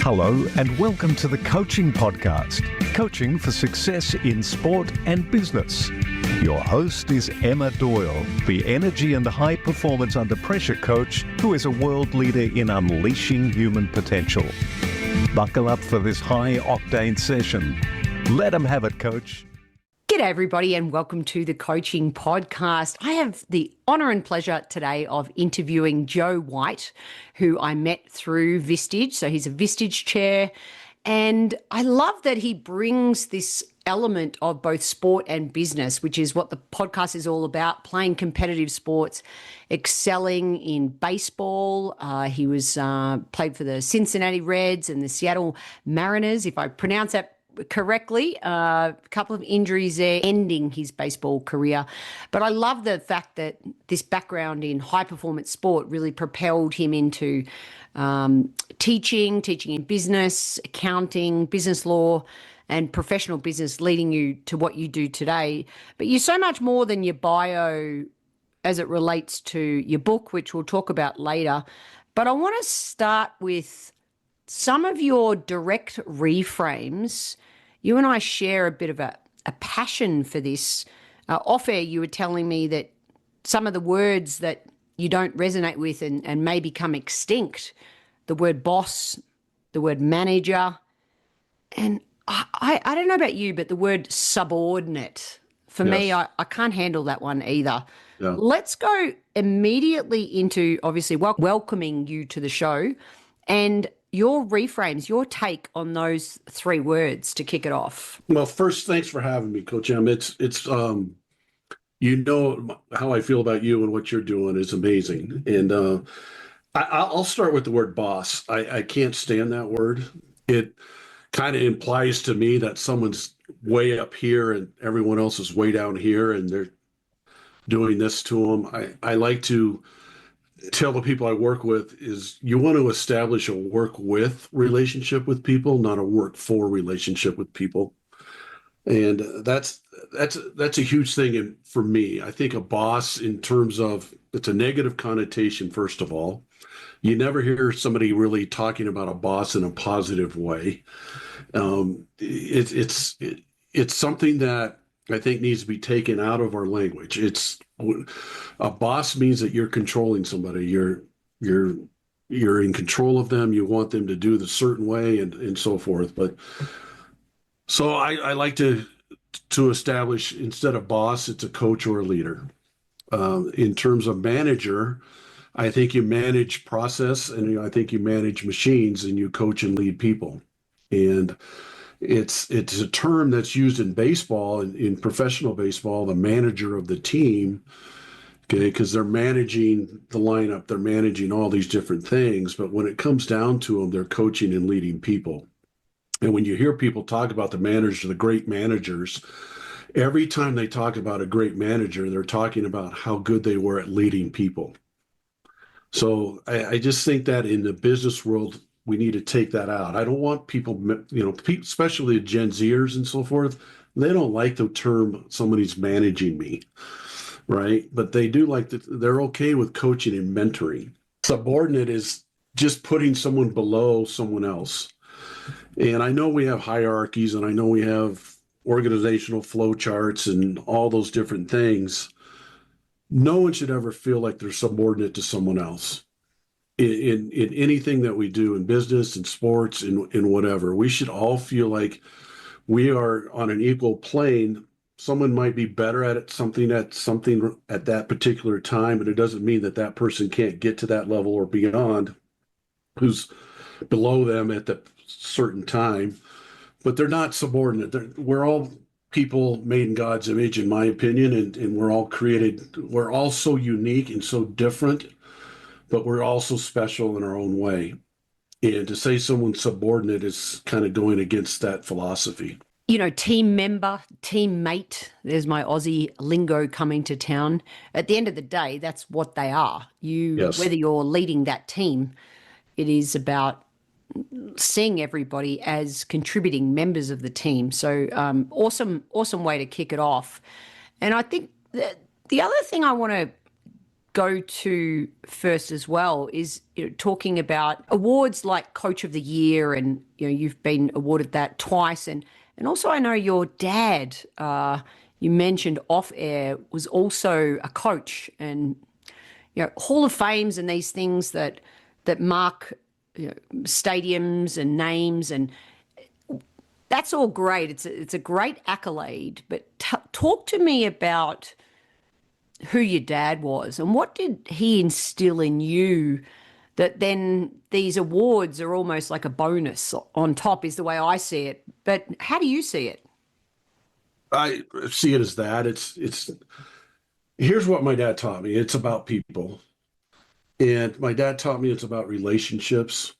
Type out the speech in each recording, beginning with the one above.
Hello and welcome to the Coaching Podcast, Coaching for Success in Sport and Business. Your host is Emma Doyle, the energy and high performance under pressure coach who is a world leader in unleashing human potential. Buckle up for this high octane session. Let them have it, coach. G'day everybody and welcome to the Coaching Podcast. I have the honour and pleasure today of interviewing Joe White, who I met through Vistage. So he's a Vistage chair, and I love that he brings this element of both sport and business, which is what the podcast is all about, playing competitive sports, excelling in baseball. He was played for the Cincinnati Reds and the Seattle Mariners, if I pronounce that correctly. A couple of injuries there, ending his baseball career. But I love the fact that this background in high performance sport really propelled him into teaching in business, accounting, business law, and professional business, leading you to what you do today. But you're so much more than your bio as it relates to your book, which we'll talk about later. But I want to start with some of your direct reframes. You and I share a bit of a passion for this. Off air, you were telling me that some of the words that you don't resonate with and may become extinct, the word boss, the word manager, and I don't know about you, but the word subordinate, for me, I can't handle that one either. Yeah. Let's go immediately into, obviously, welcoming you to the show and your reframes, your take on those three words to kick it off. Well, first, thanks for having me, Coach Em. It's you know how I feel about you and what you're doing is amazing. And I'll start with the word boss. I can't stand that word. It kind of implies to me that someone's way up here and everyone else is way down here and they're doing this to them. I like to tell the people I work with is you want to establish a work with relationship with people, not a work for relationship with people. And that's a huge thing for me. I think a boss, in terms of, it's a negative connotation, first of all. You never hear somebody really talking about a boss in a positive way. It's something that I think needs to be taken out of our language. A boss means that you're controlling somebody. You're in control of them. You want them to do the certain way and so forth. But so I like to establish, instead of boss, it's a coach or a leader. In terms of manager, I think you manage process and I think you manage machines and you coach and lead people. And it's a term that's used in baseball, in professional baseball, the manager of the team, okay, because they're managing the lineup, they're managing all these different things. But when it comes down to them, they're coaching and leading people. And when you hear people talk about the manager, the great managers, every time they talk about a great manager, they're talking about how good they were at leading people. So I just think that in the business world, we need to take that out. I don't want people, especially Gen Zers and so forth, they don't like the term somebody's managing me, right? But they do like they're okay with coaching and mentoring. Subordinate is just putting someone below someone else. And I know we have hierarchies and I know we have organizational flow charts and all those different things. No one should ever feel like they're subordinate to someone else. In anything that we do in business and sports and whatever, we should all feel like we are on an equal plane. Someone might be better at something at that particular time, but it doesn't mean that that person can't get to that level or beyond who's below them at the certain time. But they're not subordinate. We're all people made in God's image, in my opinion, and we're all created. We're all so unique and so different, but we're also special in our own way. And to say someone's subordinate is kind of going against that philosophy. You know, team member, teammate, there's my Aussie lingo coming to town. At the end of the day, that's what they are. Yes. Whether you're leading that team, it is about seeing everybody as contributing members of the team. So awesome way to kick it off. And I think the other thing I want to go to first as well is talking about awards like Coach of the Year, and you've been awarded that twice, and also I know your dad, you mentioned off air, was also a coach, and Hall of Fames and these things that mark stadiums and names, and that's all great. It's a great accolade, but talk to me about who your dad was and what did he instill in you that then these awards are almost like a bonus on top, is the way I see it. But how do you see it? I see it as that. It's here's what my dad taught me. It's about people. And my dad taught me it's about relationships.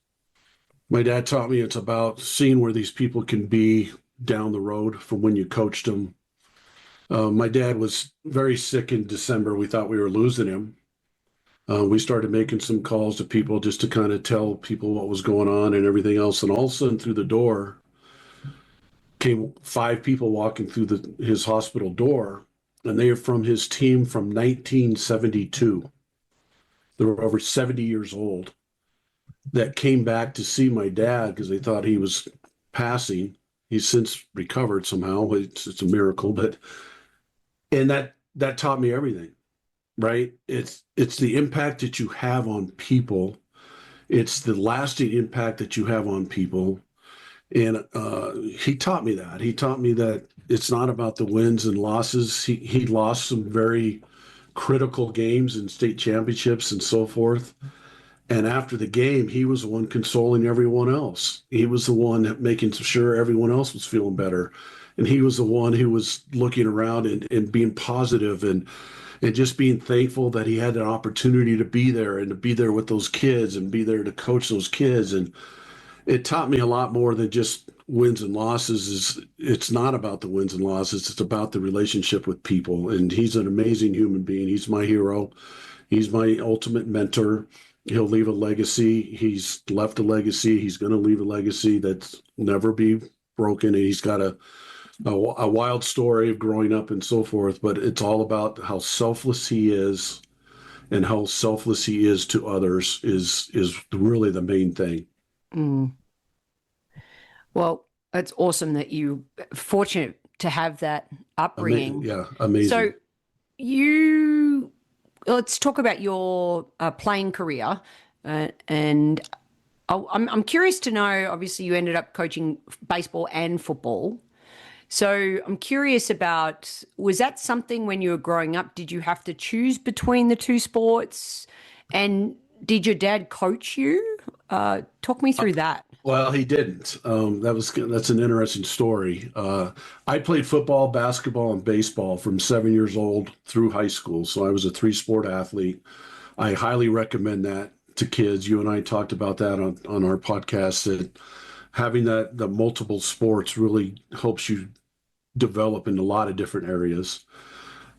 My dad taught me it's about seeing where these people can be down the road from when you coached them. My dad was very sick in December. We thought we were losing him. We started making some calls to people just to kind of tell people what was going on and everything else. And all of a sudden through the door came 5 people walking through his hospital door, and they are from his team from 1972. They were over 70 years old that came back to see my dad because they thought he was passing. He's since recovered somehow. It's a miracle, and that taught me everything, right? It's the impact that you have on people. It's the lasting impact that you have on people. And he taught me that. He taught me that it's not about the wins and losses. He lost some very critical games and state championships and so forth. And after the game, he was the one consoling everyone else. He was the one making sure everyone else was feeling better. And he was the one who was looking around and being positive and just being thankful that he had an opportunity to be there and to be there with those kids and be there to coach those kids. And it taught me a lot more than just wins and losses. It's not about the wins and losses. It's about the relationship with people. And he's an amazing human being. He's my hero. He's my ultimate mentor. He'll leave a legacy. He's left a legacy. He's going to leave a legacy that's never be broken. And he's got a wild story of growing up and so forth, but it's all about how selfless he is and how selfless he is to others is really the main thing. Mm. Well, it's awesome that you fortunate to have that upbringing. Amazing. So let's talk about your playing career, and I'm curious to know. Obviously, you ended up coaching baseball and football. So I'm curious about, was that something when you were growing up, did you have to choose between the two sports? And did your dad coach you? Talk me through that. Well, he didn't. That's an interesting story. I played football, basketball, and baseball from 7 years old through high school. So I was a 3-sport athlete. I highly recommend that to kids. You and I talked about that on our podcast, that having the multiple sports really helps you develop in a lot of different areas.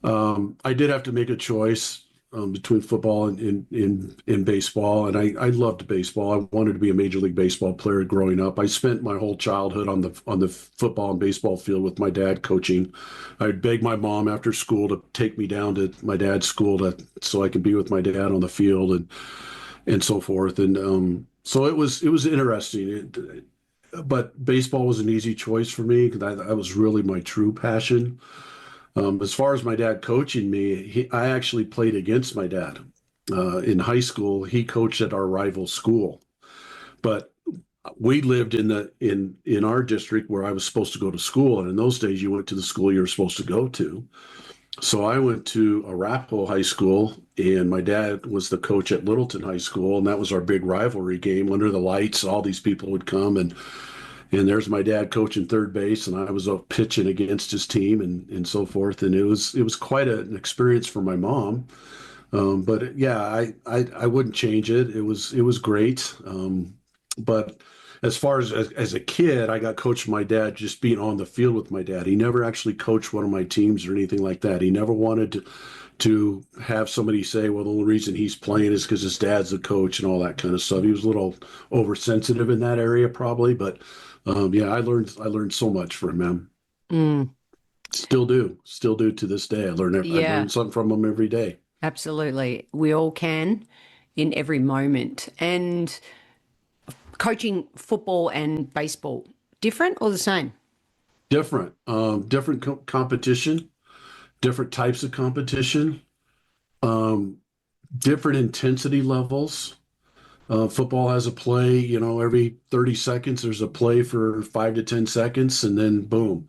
I did have to make a choice between football and baseball, and I loved baseball. I wanted to be a Major League Baseball player growing up. I spent my whole childhood on the football and baseball field with my dad coaching. I'd beg my mom after school to take me down to my dad's school so I could be with my dad on the field and so forth. And so it was interesting. But baseball was an easy choice for me because that was really my true passion. As far as my dad coaching me, I actually played against my dad. In high school, he coached at our rival school. But we lived in our district where I was supposed to go to school. And in those days, you went to the school you were supposed to go to. So I went to Arapahoe High School, and my dad was the coach at Littleton High School, and that was our big rivalry game under the lights. All these people would come, and there's my dad coaching third base, and I was pitching against his team and so forth. And it was quite an experience for my mom. But yeah, I wouldn't change it. It was great. But as far as a kid, I got coached by my dad just being on the field with my dad. He never actually coached one of my teams or anything like that. He never wanted to have somebody say, well, the only reason he's playing is because his dad's the coach and all that kind of stuff. He was a little oversensitive in that area probably, but yeah, I learned so much from him. Mm. Still do to this day. I learn something from him every day. Absolutely. We all can in every moment. And coaching football and baseball, different or the same? Different, different competition, different types of competition, um, different intensity levels. Football has a play, every 30 seconds, there's a play for 5 to 10 seconds, and then boom.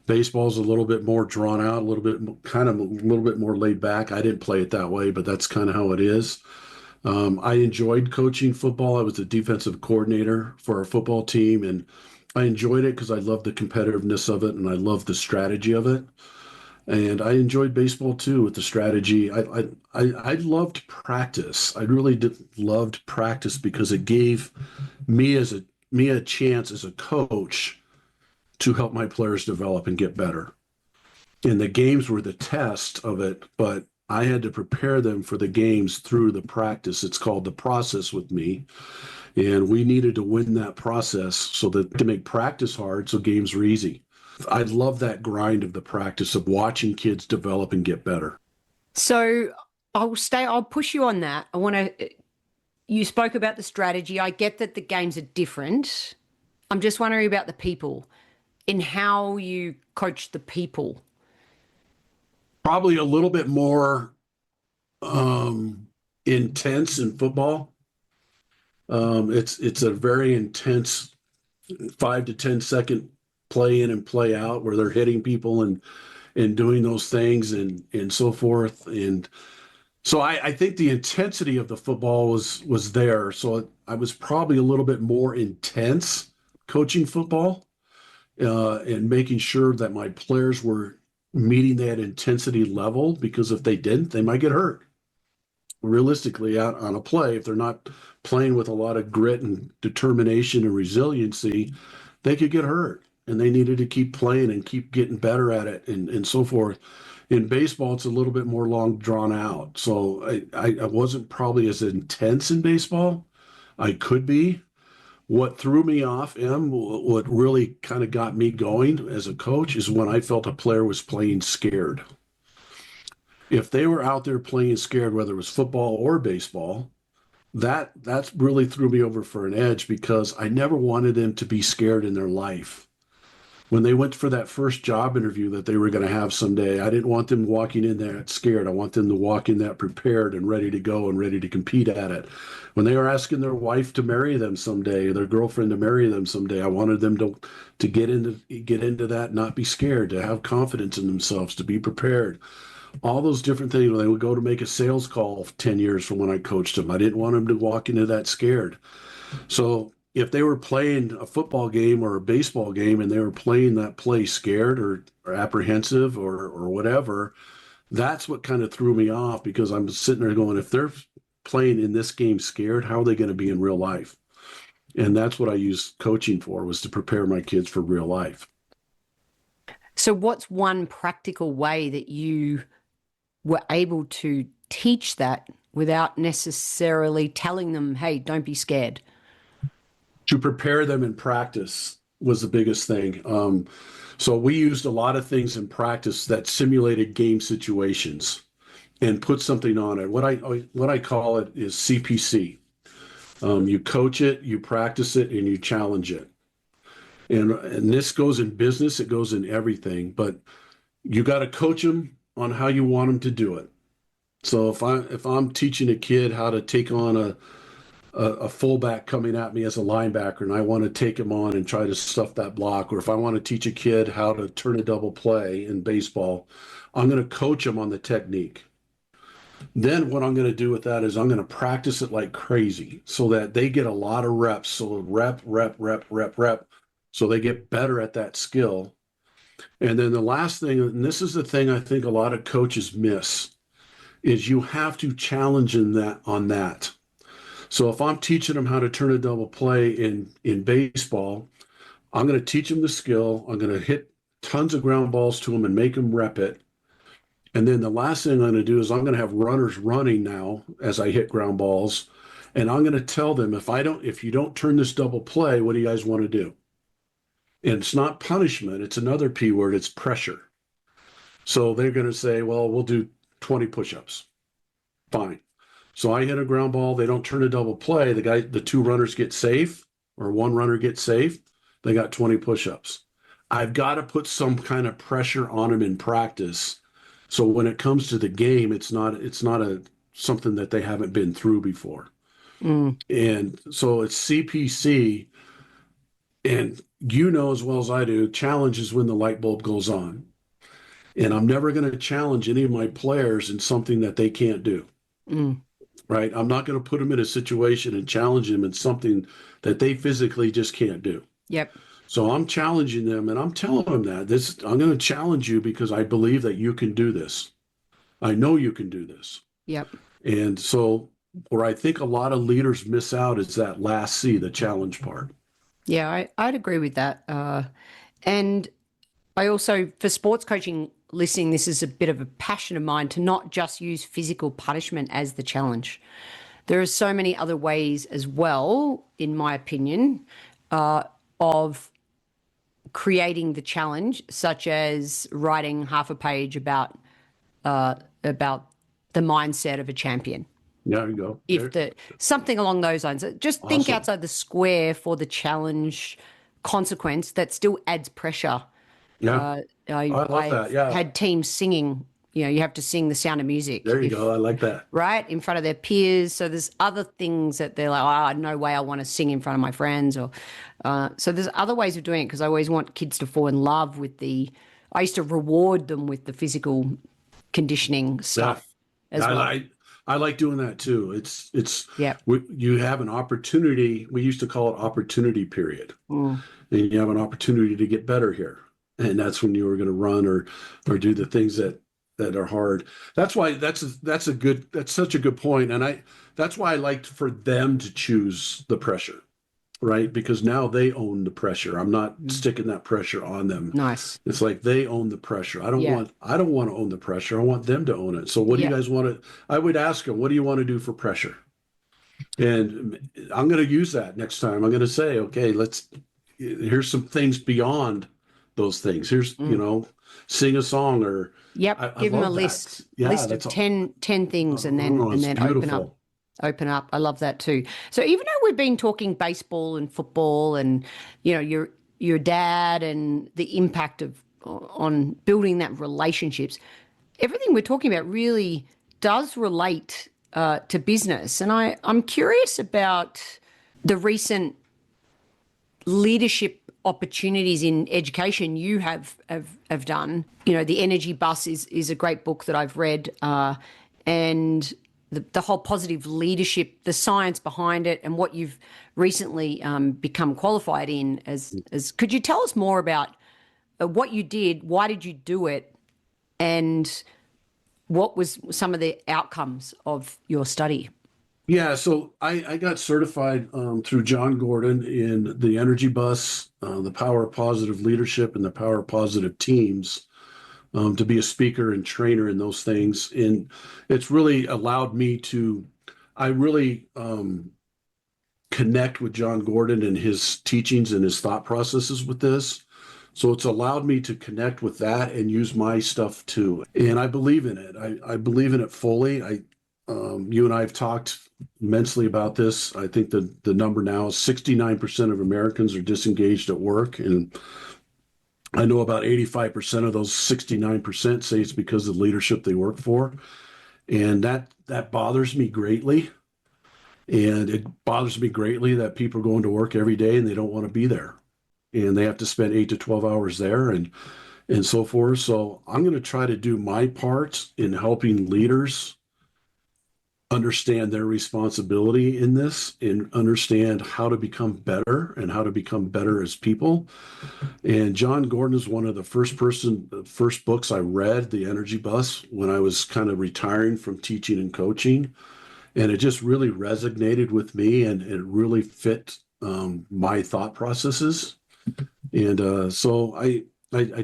Baseball's a little bit more drawn out, a little bit kind of a little bit more laid back. I didn't play it that way, but that's kind of how it is. I enjoyed coaching football. I was the defensive coordinator for our football team, and I enjoyed it because I loved the competitiveness of it and I loved the strategy of it. And I enjoyed baseball too with the strategy. I loved practice. I really loved practice because it gave me a chance as a coach to help my players develop and get better. And the games were the test of it, but I had to prepare them for the games through the practice. It's called the process with me. And we needed to win that process so that to make practice hard so games were easy. I love that grind of the practice of watching kids develop and get better. So I'll push you on that. You spoke about the strategy. I get that the games are different. I'm just wondering about the people and how you coach the people. Probably a little bit more intense in football. It's a very intense 5 to 10 second play in and play out where they're hitting people and doing those things and so forth. And so I think the intensity of the football was there. So I was probably a little bit more intense coaching football and making sure that my players were meeting that intensity level because if they didn't, they might get hurt. Realistically, out on a play, if they're not playing with a lot of grit and determination and resiliency, they could get hurt. And they needed to keep playing and keep getting better at it and so forth. In baseball, it's a little bit more long drawn out. So I wasn't probably as intense in baseball. I could be. What threw me off, what really kind of got me going as a coach is when I felt a player was playing scared. If they were out there playing scared, whether it was football or baseball, that's really threw me over for an edge because I never wanted them to be scared in their life. When they went for that first job interview that they were going to have someday, I didn't want them walking in there scared. I want them to walk in that prepared and ready to go and ready to compete at it. When they were asking their wife to marry them someday, their girlfriend to marry them someday, I wanted them to get into that, not be scared, to have confidence in themselves, to be prepared. All those different things. When they would go to make a sales call 10 years from when I coached them, I didn't want them to walk into that scared. So if they were playing a football game or a baseball game and they were playing that play scared or apprehensive or whatever, that's what kind of threw me off because I'm sitting there going, if they're playing in this game scared, how are they going to be in real life? And that's what I used coaching for, was to prepare my kids for real life. So, what's one practical way that you were able to teach that without necessarily telling them, hey, don't be scared? To prepare them in practice was the biggest thing. So we used a lot of things in practice that simulated game situations and put something on it. What I call it is CPC. You coach it, you practice it, and you challenge it. And this goes in business, it goes in everything. But you got to coach them on how you want them to do it. So if I'm teaching a kid how to take on a fullback coming at me as a linebacker and I want to take him on and try to stuff that block, or if I want to teach a kid how to turn a double play in baseball, I'm going to coach them on the technique. Then what I'm going to do with that is I'm going to practice it like crazy so that they get a lot of reps. So rep, rep, rep, rep, rep. So they get better at that skill. And then the last thing, and this is the thing I think a lot of coaches miss, is you have to challenge in that on that. So if I'm teaching them how to turn a double play in baseball, I'm going to teach them the skill. I'm going to hit tons of ground balls to them and make them rep it. And then the last thing I'm going to do is I'm going to have runners running now as I hit ground balls. And I'm going to tell them, if you don't turn this double play, what do you guys want to do? And it's not punishment. It's another P word. It's pressure. So they're going to say, well, we'll do 20 push-ups. Fine. So I hit a ground ball. They don't turn a double play. The two runners get safe, or one runner gets safe. They got 20 push-ups. I've got to put some kind of pressure on them in practice. So when it comes to the game, it's not a something that they haven't been through before. Mm. And so it's CPC, and you know as well as I do, challenge is when the light bulb goes on. And I'm never going to challenge any of my players in something that they can't do. Mm. Right? I'm not going to put them in a situation and challenge them in something that they physically just can't do. Yep. So I'm challenging them, and I'm telling them that I'm going to challenge you because I believe that you can do this. I know you can do this. Yep. And so where I think a lot of leaders miss out is that last C, the challenge part. Yeah, I'd agree with that. And I also, for sports coaching listening, this is a bit of a passion of mine to not just use physical punishment as the challenge. There are so many other ways as well, in my opinion, of creating the challenge, such as writing half a page about the mindset of a champion. There you go. If the something along those lines, just think Awesome. outside the square for the challenge consequence that still adds pressure. Yeah. I love that. Yeah. Had teams singing. You have to sing The Sound of Music. There you go. I like that. Right in front of their peers. So there's other things that they're like, oh, no way I want to sing in front of my friends. Or so there's other ways of doing it because I always want kids to fall in love with I used to reward them with the physical conditioning stuff as well. I like doing that too. Yep. You have an opportunity. We used to call it opportunity period, and you have an opportunity to get better here, and that's when you were going to run or do the things that are hard. That's why that's such a good point, and that's why I liked for them to choose the pressure, right? Because now they own the pressure. I'm not sticking that pressure on them. Nice. It's like they own the pressure. I don't want to own the pressure. I want them to own it. So what do you guys want to, I would ask them, what do you want to do for pressure? And I'm going to use that next time. I'm going to say, okay, here's some things beyond those things. Here's, sing a song or. Yep. Give them a list. Yeah, list of 10 things and then open up. I love that too. So even though we've been talking baseball and football and, your dad and the impact on building that relationships, everything we're talking about really does relate to business. And I'm curious about the recent leadership opportunities in education you have done. The Energy Bus is a great book that I've read, and the whole positive leadership, the science behind it, and what you've recently become qualified in as could you tell us more about what you did, why did you do it, and what was some of the outcomes of your study? Yeah, so I got certified through John Gordon in the Energy Bus, the Power of Positive Leadership, and the Power of Positive Teams to be a speaker and trainer in those things. And it's really allowed me to, I really connect with John Gordon and his teachings and his thought processes with this. So it's allowed me to connect with that and use my stuff too. And I believe in it. I believe in it fully. You and I have talked immensely about this. I think the number now is 69% of Americans are disengaged at work. And I know about 85% of those 69% say it's because of the leadership they work for. And that bothers me greatly. And it bothers me greatly that people are going to work every day and they don't want to be there. And they have to spend 8 to 12 hours there and so forth. So I'm going to try to do my part in helping leaders understand their responsibility in this and understand how to become better and how to become better as people. And John Gordon is one of the first books I read, The Energy Bus, when I was kind of retiring from teaching and coaching. And it just really resonated with me and it really fit my thought processes. And so I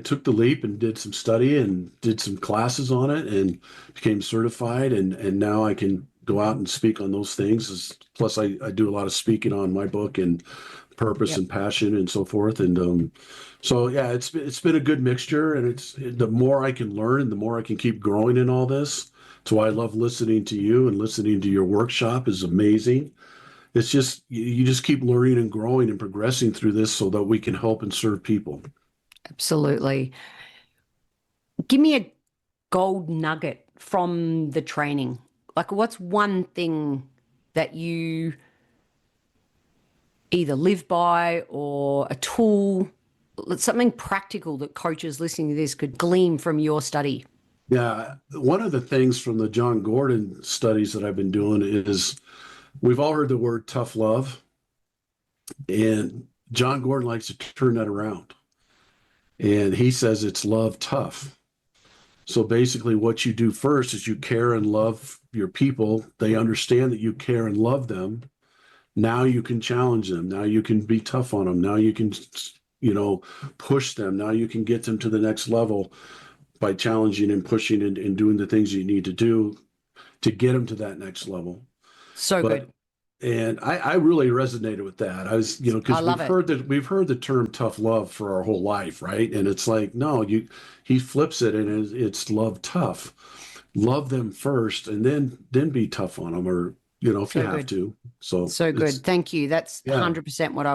took the leap and did some study and did some classes on it and became certified. And now I can go out and speak on those things. Plus, I do a lot of speaking on my book and purpose and passion and so forth. And so, yeah, it's been a good mixture. And the more I can learn, the more I can keep growing in all this, That's why I love listening to you, and listening to your workshop is amazing. It's just, you just keep learning and growing and progressing through this so that we can help and serve people. Absolutely. Give me a gold nugget from the training. Like, what's one thing that you either live by, or a tool, something practical that coaches listening to this could glean from your study? Yeah, one of the things from the John Gordon studies that I've been doing is, we've all heard the word tough love, and John Gordon likes to turn that around. And he says it's love tough. So basically, what you do first is you care and love your people. They understand that you care and love them. Now you can challenge them. Now you can be tough on them. Now you can, push them. Now you can get them to the next level by challenging and pushing and doing the things you need to do to get them to that next level. So But good. and I really resonated with that. I was, I because love it. we've heard the term tough love for our whole life, right? And it's like, no, he flips it, and it's love tough. Love them first, and then be tough on them, or if you So have good. to. So So good. Thank you. That's yeah, 100% what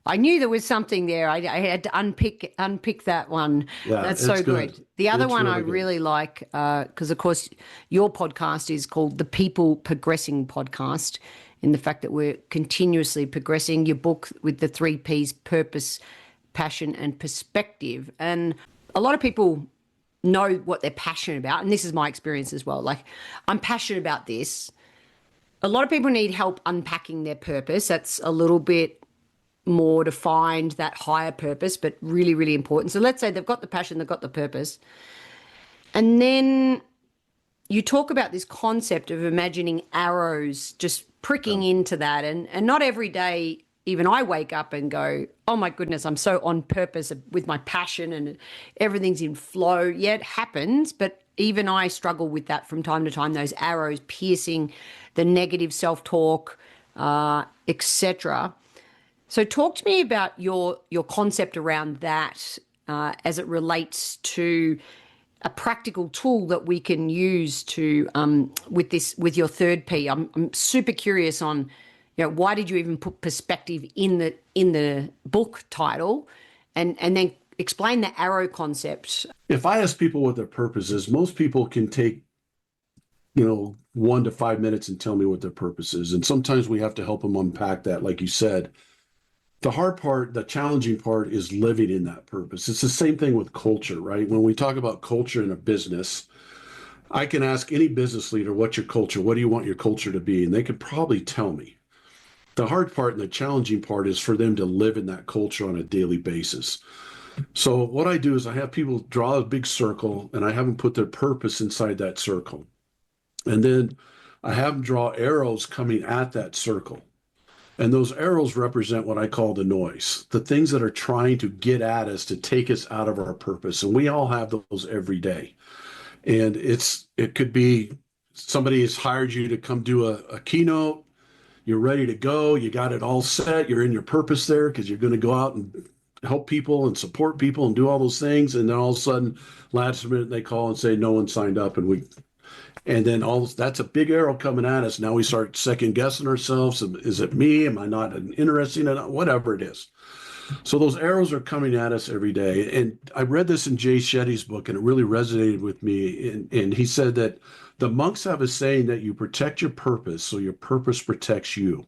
I knew there was something there. I had to unpick that one. yeah, That's it's so good. good. The other It's one I really good. really like, because of course your podcast is called the People Progressing Podcast, in the fact that we're continuously progressing. Your book with the 3 Ps: purpose, passion, and perspective. And a lot of people know what they're passionate about, and this is my experience as well. Like, I'm passionate about this. A lot of people need help unpacking their purpose. That's a little bit more to find that higher purpose, but really, really important. So let's say they've got the passion, they've got the purpose. And then you talk about this concept of imagining arrows just Yeah. pricking into that. And not every day, even I wake up and go, oh my goodness, I'm so on purpose with my passion and everything's in flow. Yeah, it happens, but even I struggle with that from time to time, those arrows piercing the negative self-talk, etc. So talk to me about your concept around that, as it relates to a practical tool that we can use to with your third P. I'm super curious on, why did you even put perspective in the book title, and then explain the arrow concept. If I ask people what their purpose is, most people can take 1 to 5 minutes and tell me what their purpose is. And sometimes we have to help them unpack that, like you said. The hard part, the challenging part, is living in that purpose. It's the same thing with culture, right? When we talk about culture in a business, I can ask any business leader, what's your culture? What do you want your culture to be? And they could probably tell me. The hard part and the challenging part is for them to live in that culture on a daily basis. So what I do is I have people draw a big circle, and I have them put their purpose inside that circle. And then I have them draw arrows coming at that circle. And those arrows represent what I call the noise, the things that are trying to get at us to take us out of our purpose. And we all have those every day. And it could be somebody has hired you to come do a keynote. You're ready to go. You got it all set. You're in your purpose there because you're going to go out and help people and support people and do all those things. And then all of a sudden, last minute, they call and say no one signed up, and then all that's a big arrow coming at us. Now we start second guessing ourselves. Is it me? Am I not interesting enough? Whatever it is. So those arrows are coming at us every day. And I read this in Jay Shetty's book, and it really resonated with me. And he said that the monks have a saying that you protect your purpose, so your purpose protects you.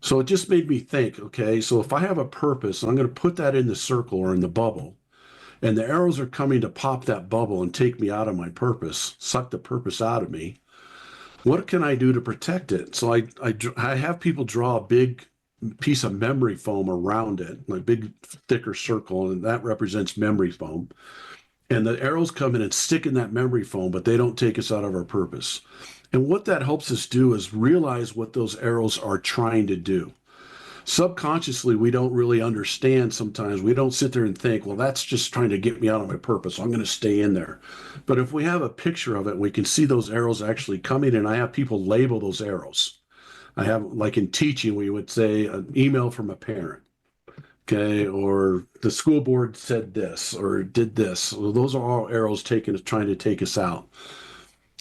So it just made me think, okay, so if I have a purpose, I'm going to put that in the circle or in the bubble, and the arrows are coming to pop that bubble and take me out of my purpose, suck the purpose out of me. What can I do to protect it? So I have people draw a big piece of memory foam around it, a big thicker circle, and that represents memory foam. And the arrows come in and stick in that memory foam, but they don't take us out of our purpose. And what that helps us do is realize what those arrows are trying to do. Subconsciously, we don't really understand sometimes. We don't sit there and think, well, that's just trying to get me out of my purpose, so I'm going to stay in there. But if we have a picture of it, we can see those arrows actually coming, and I have people label those arrows. I have, like in teaching, we would say an email from a parent, okay, or the school board said this or did this. Well, those are all arrows trying to take us out.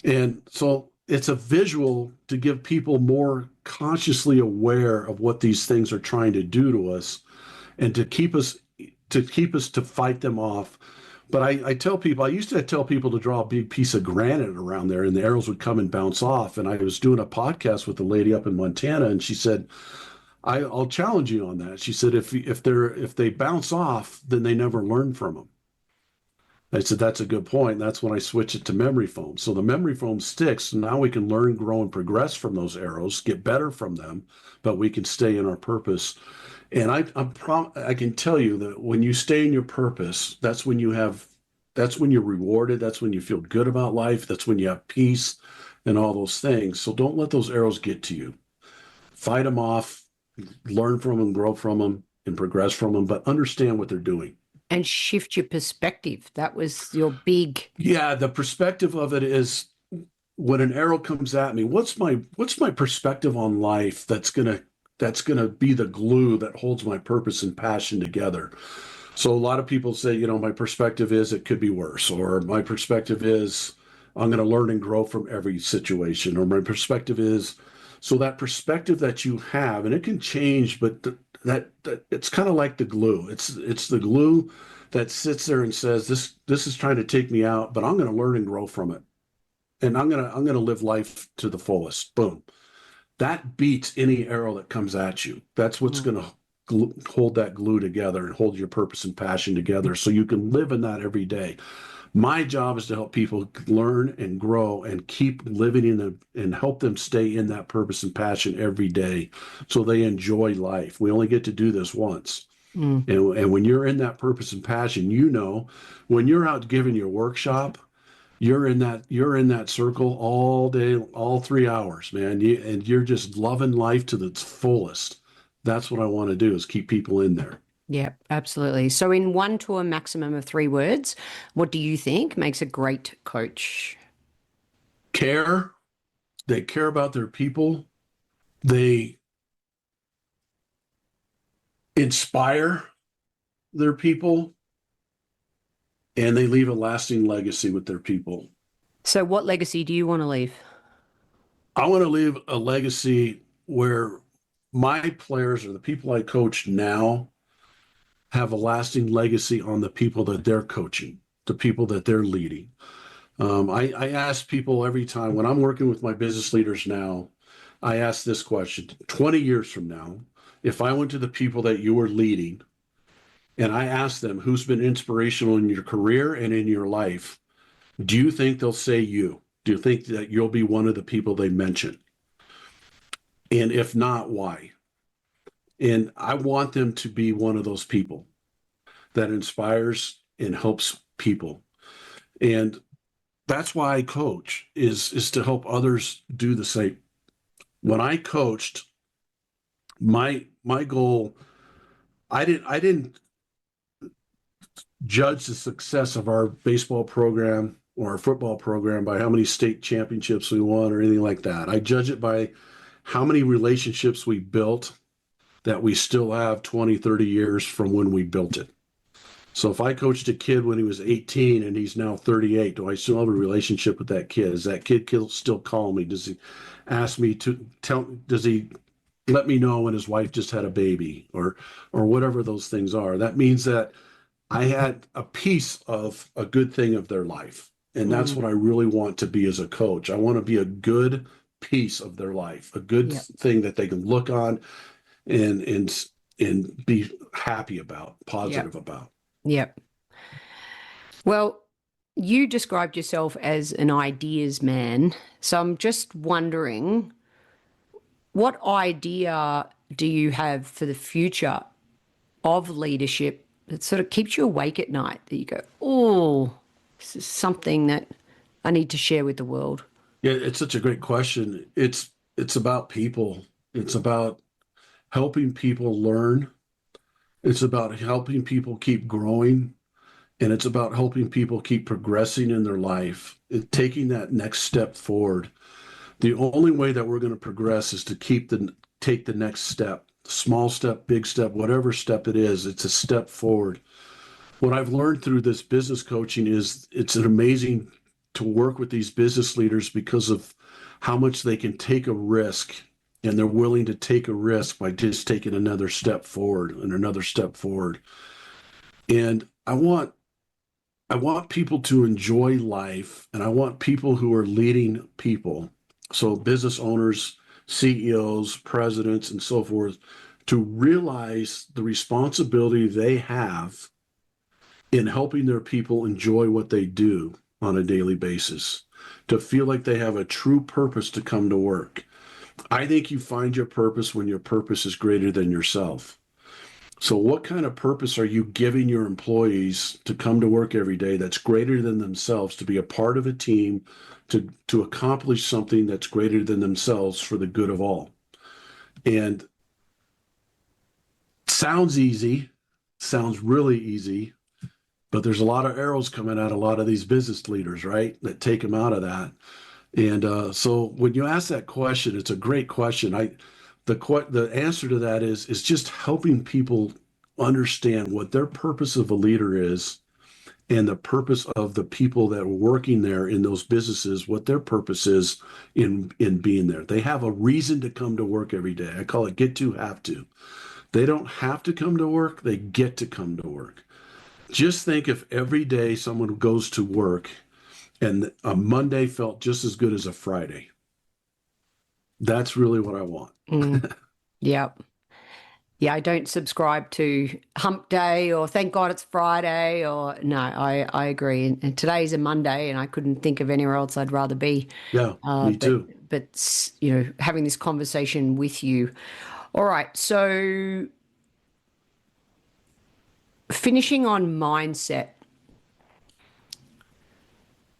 And so it's a visual to give people more consciously aware of what these things are trying to do to us and to fight them off. But I tell people, I used to tell people to draw a big piece of granite around there and the arrows would come and bounce off. And I was doing a podcast with a lady up in Montana and she said, I'll challenge you on that. She said, if they bounce off, then they never learn from them. I said, that's a good point. That's when I switch it to memory foam. So the memory foam sticks. And now we can learn, grow, and progress from those arrows, get better from them, but we can stay in our purpose. And I can tell you that when you stay in your purpose, that's when you're rewarded. That's when you feel good about life. That's when you have peace and all those things. So don't let those arrows get to you. Fight them off, learn from them, grow from them, and progress from them, but understand what they're doing. And shift your perspective. That was your big. Yeah, the perspective of it is when an arrow comes at me, what's my perspective on life that's gonna be the glue that holds my purpose and passion together. So a lot of people say, my perspective is it could be worse, or my perspective is I'm gonna learn and grow from every situation, or my perspective is so that perspective that you have, and it can change, but that it's kind of like the glue. It's the glue that sits there and says this is trying to take me out, but I'm going to learn and grow from it, and I'm gonna live life to the fullest. Boom. That beats any arrow that comes at you. That's what's going to hold that glue together and hold your purpose and passion together, so you can live in that every day. My job is to help people learn and grow and keep living and help them stay in that purpose and passion every day so they enjoy life. We only get to do this once. And when you're in that purpose and passion, when you're out giving your workshop, you're in that circle all day, all 3 hours, man. And you're just loving life to its fullest. That's what I want to do, is keep people in there. Yeah, absolutely. So in 1 to a maximum of 3 words, what do you think makes a great coach? Care. They care about their people. They inspire their people, and they leave a lasting legacy with their people. So what legacy do you want to leave? I want to leave a legacy where my players, or the people I coach now, have a lasting legacy on the people that they're coaching, the people that they're leading. I ask people every time when I'm working with my business leaders now, I ask this question: 20 years from now, if I went to the people that you were leading and I asked them who's been inspirational in your career and in your life, do you think they'll say you? Do you think that you'll be one of the people they mention? And if not, why? And I want them to be one of those people that inspires and helps people. And that's why I coach, is to help others do the same. When I coached, my goal, I didn't judge the success of our baseball program or our football program by how many state championships we won or anything like that. I judge it by how many relationships we built that we still have 20, 30 years from when we built it. So if I coached a kid when he was 18 and he's now 38, do I still have a relationship with that kid? Is that kid still call me? Does he ask me to does he let me know when his wife just had a baby, or whatever those things are? That means that I had a piece of a good thing of their life. And that's what I really want to be as a coach. I want to be a good piece of their life, a good thing that they can look on and be happy about, positive about. Yep. Well, you described yourself as an ideas man. So I'm just wondering, what idea do you have for the future of leadership that sort of keeps you awake at night, that you go, oh, this is something that I need to share with the world? Yeah, it's such a great question. It's about people. It's about helping people learn. It's about helping people keep growing. And it's about helping people keep progressing in their life, taking that next step forward. The only way that we're going to progress is to take the next step, small step, big step, whatever step it is. It's a step forward. What I've learned through this business coaching is it's an amazing to work with these business leaders because of how much they can take a risk, and they're willing to take a risk by just taking another step forward and another step forward. And I want people to enjoy life, and I want people who are leading people, so business owners, CEOs, presidents, and so forth, to realize the responsibility they have in helping their people enjoy what they do on a daily basis, to feel like they have a true purpose to come to work. I think you find your purpose when your purpose is greater than yourself. So what kind of purpose are you giving your employees to come to work every day that's greater than themselves, to be a part of a team, to accomplish something that's greater than themselves for the good of all? And sounds easy, sounds really easy, but there's a lot of arrows coming at a lot of these business leaders, right, that take them out of that. And so when you ask that question, it's a great question. The answer to that is just helping people understand what their purpose of a leader is, and the purpose of the people that are working there in those businesses, what their purpose is in being there. They have a reason to come to work every day. I call it get to, have to. They don't have to come to work, they get to come to work. Just think if every day someone goes to work and a Monday felt just as good as a Friday. That's really what I want. Yep. Yeah, I don't subscribe to hump day or thank God it's Friday, or no, I agree. And today's a Monday and I couldn't think of anywhere else I'd rather be. Yeah, me too. But, having this conversation with you. All right. So finishing on mindset.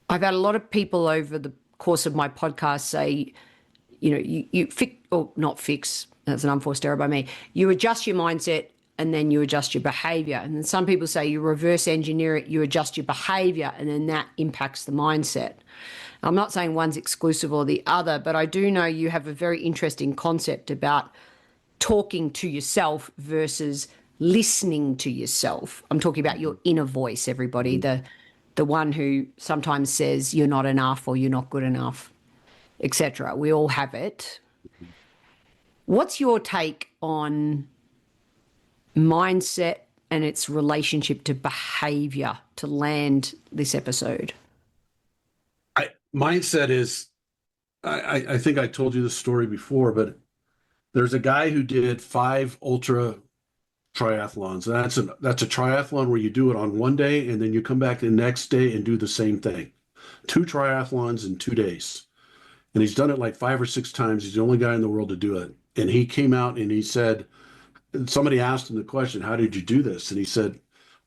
I've had a lot of people over the course of my podcast say, you fix, or not fix, that's an unforced error by me. You adjust your mindset and then you adjust your behavior. And then some people say you reverse engineer it, you adjust your behavior, and then that impacts the mindset. I'm not saying one's exclusive or the other, but I do know you have a very interesting concept about talking to yourself versus listening to yourself. I'm talking about your inner voice, everybody, the one who sometimes says you're not enough or you're not good enough, etc. We all have it. What's your take on mindset and its relationship to behavior to land this episode? Mindset is, I think I told you this story before, but there's a guy who did 5 ultra triathlons. That's a triathlon where you do it on one day and then you come back the next day and do the same thing. 2 triathlons in 2 days. And he's done it like 5 or 6 times. He's the only guy in the world to do it. And he came out and he said, somebody asked him the question, how did you do this? And he said,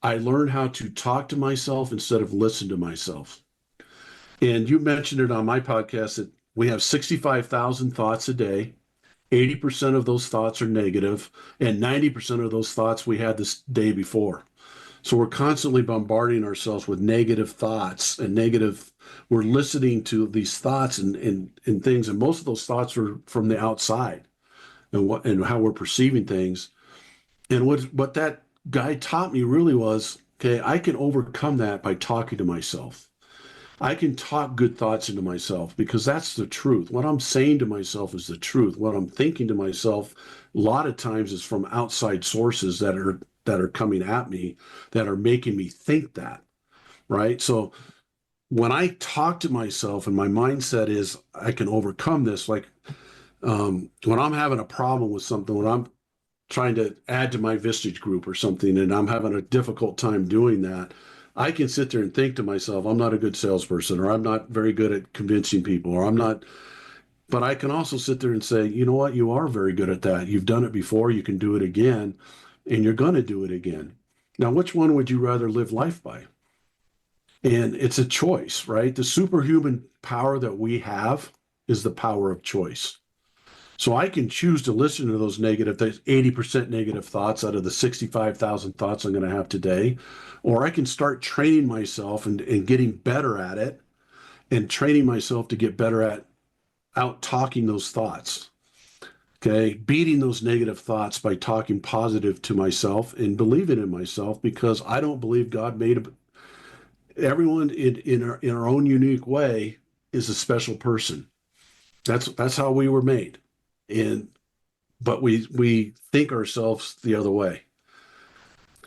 I learned how to talk to myself instead of listen to myself. And you mentioned it on my podcast that we have 65,000 thoughts a day. 80% of those thoughts are negative, and 90% of those thoughts we had this day before. So we're constantly bombarding ourselves with negative thoughts and we're listening to these thoughts and things. And most of those thoughts are from the outside and how we're perceiving things. And what that guy taught me really was, okay, I can overcome that by talking to myself. I can talk good thoughts into myself because that's the truth. What I'm saying to myself is the truth. What I'm thinking to myself a lot of times is from outside sources that are coming at me, that are making me think that, right? So when I talk to myself and my mindset is I can overcome this, like when I'm having a problem with something, when I'm trying to add to my Vistage group or something and I'm having a difficult time doing that, I can sit there and think to myself, I'm not a good salesperson, or I'm not very good at convincing people, or I'm not. But I can also sit there and say, you know what? You are very good at that. You've done it before. You can do it again, and you're going to do it again. Now, which one would you rather live life by? And it's a choice, right? The superhuman power that we have is the power of choice. So I can choose to listen to those 80% negative thoughts out of the 65,000 thoughts I'm going to have today, or I can start training myself and getting better at it and training myself to get better at out talking those thoughts. Okay, beating those negative thoughts by talking positive to myself and believing in myself, because I don't believe God made everyone in our own unique way is a special person. That's how we were made. But we think ourselves the other way.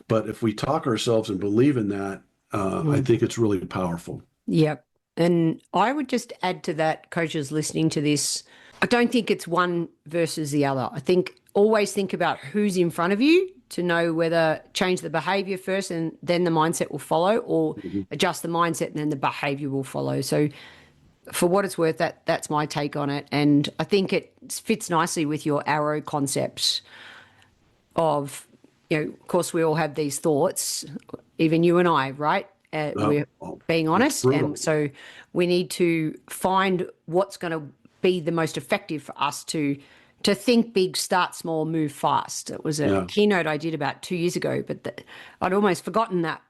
But if we talk ourselves and believe in that, I think it's really powerful. Yep. And I would just add to that, coaches listening to this, I don't think it's one versus the other. I think always think about who's in front of you to know whether change the behavior first and then the mindset will follow, or adjust the mindset and then the behavior will follow. So for what it's worth, that's my take on it. And I think it fits nicely with your arrow concepts of, of course, we all have these thoughts, even you and I, right? We're being honest. And so we need to find what's going to be the most effective for us to think big, start small, move fast. It was a keynote I did about 2 years ago, but I'd almost forgotten that.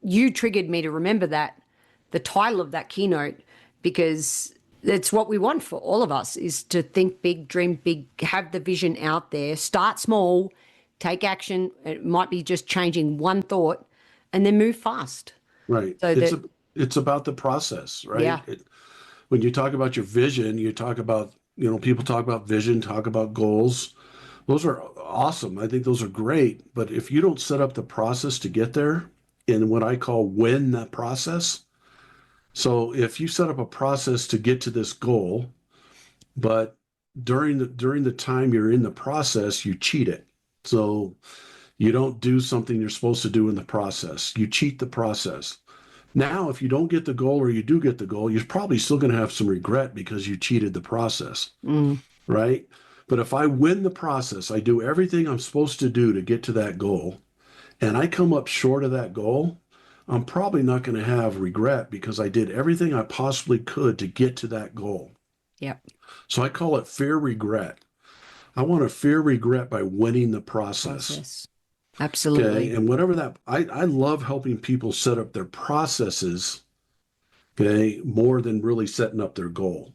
You triggered me to remember that, the title of that keynote, because it's what we want for all of us, is to think big, dream big, have the vision out there, start small, take action. It might be just changing one thought and then move fast. Right. So it's about the process, right? Yeah. When you talk about your vision, you talk about, people talk about vision, talk about goals. Those are awesome. I think those are great. But if you don't set up the process to get there, in what I call win that process. So if you set up a process to get to this goal, but during the time you're in the process, you cheat it. So you don't do something you're supposed to do in the process. You cheat the process. Now, if you don't get the goal or you do get the goal, you're probably still going to have some regret because you cheated the process, right? But if I win the process, I do everything I'm supposed to do to get to that goal, and I come up short of that goal, I'm probably not going to have regret because I did everything I possibly could to get to that goal. Yep. So I call it fear regret. I want to fear regret by winning the process. Absolutely. Okay. And whatever that, I love helping people set up their processes, okay, more than really setting up their goal.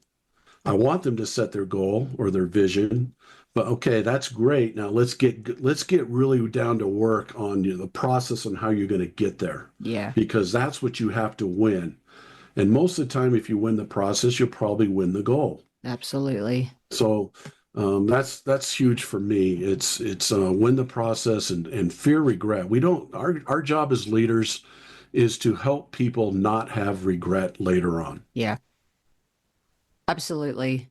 I want them to set their goal or their vision, but okay, that's great. Now let's get really down to work on the process and how you're going to get there. Yeah. Because that's what you have to win. And most of the time, if you win the process, you'll probably win the goal. Absolutely. So that's huge for me. It's win the process and fear regret. Our job as leaders is to help people not have regret later on. Yeah. Absolutely.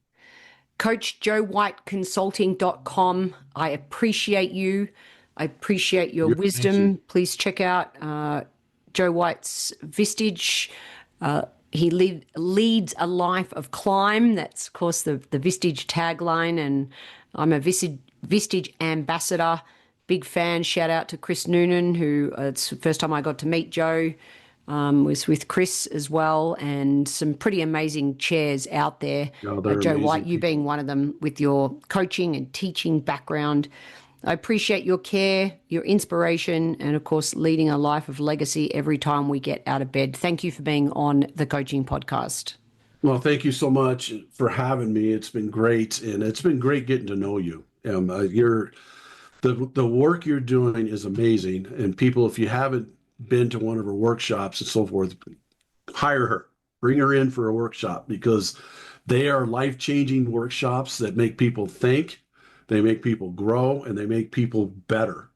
CoachJoeWhiteConsulting.com. I appreciate you. I appreciate your wisdom. Amazing. Please check out Joe White's Vistage. He leads a life of climb. That's, of course, the Vistage tagline, and I'm a Vistage ambassador. Big fan. Shout out to Chris Noonan, who it's the first time I got to meet Joe. Was with Chris as well, and some pretty amazing chairs out there. Joe White, you being one of them with your coaching and teaching background. I appreciate your care, your inspiration, and of course, leading a life of legacy every time we get out of bed. Thank you for being on the Coaching Podcast. Well, thank you so much for having me. It's been great, and it's been great getting to know you. The work you're doing is amazing, and people, if you haven't been to one of her workshops and so forth, hire her, bring her in for a workshop, because they are life-changing workshops that make people think, they make people grow, and they make people better.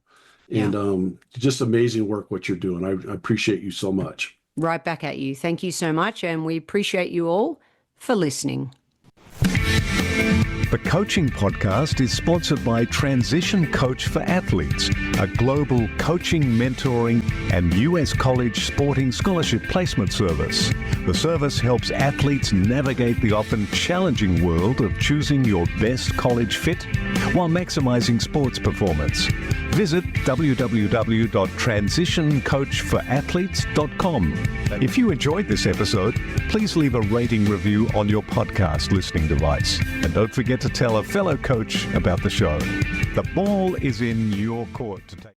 Yeah. And just amazing work what you're doing. I appreciate you so much. Right back at you. Thank you so much, and we appreciate you all for listening. The Coaching Podcast is sponsored by Transition Coach for Athletes, a global coaching, mentoring, and U.S. college sporting scholarship placement service. The service helps athletes navigate the often challenging world of choosing your best college fit while maximizing sports performance. Visit www.transitioncoachforathletes.com. If you enjoyed this episode, please leave a rating review on your podcast listening device. And don't forget to tell a fellow coach about the show. The ball is in your court to take.